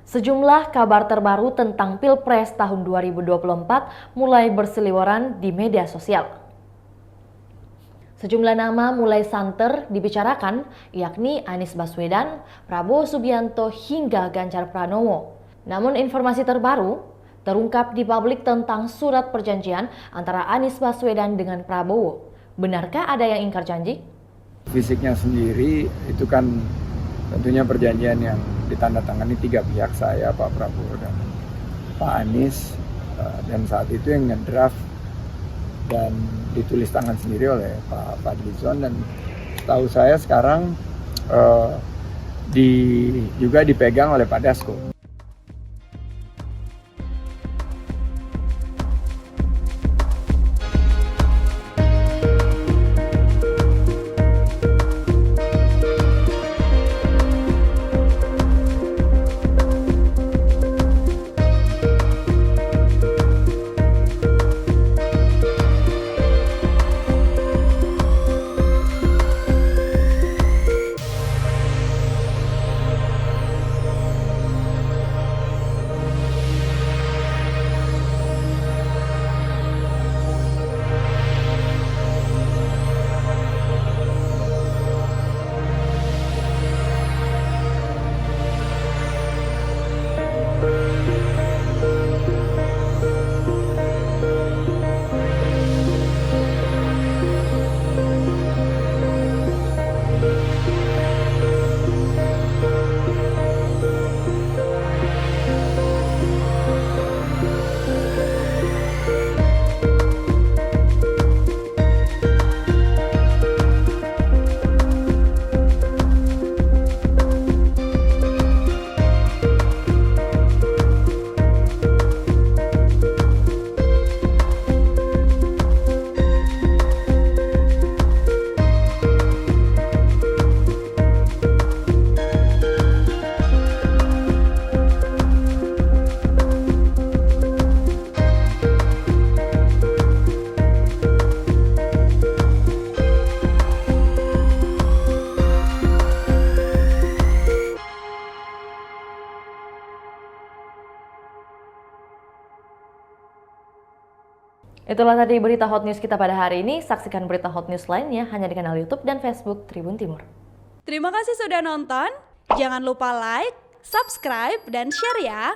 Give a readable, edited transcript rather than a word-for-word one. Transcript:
Sejumlah kabar terbaru tentang Pilpres tahun 2024 mulai berseliweran di media sosial. Sejumlah nama mulai santer dibicarakan, yakni Anies Baswedan, Prabowo Subianto hingga Ganjar Pranowo. Namun informasi terbaru terungkap di publik tentang surat perjanjian antara Anies Baswedan dengan Prabowo. Benarkah ada yang ingkar janji? Fisiknya sendiri itu kan tentunya perjanjian yang ditandatangani tiga pihak, saya, Pak Prabowo, dan Pak Anies, dan saat itu yang ngedraft dan ditulis tangan sendiri oleh Pak Fadlizon, dan tahu saya sekarang juga dipegang oleh Pak Dasko. Itulah tadi berita hot news kita pada hari ini. Saksikan berita hot news lainnya hanya di kanal YouTube dan Facebook Tribun Timur. Terima kasih sudah nonton. Jangan lupa like, subscribe, dan share ya.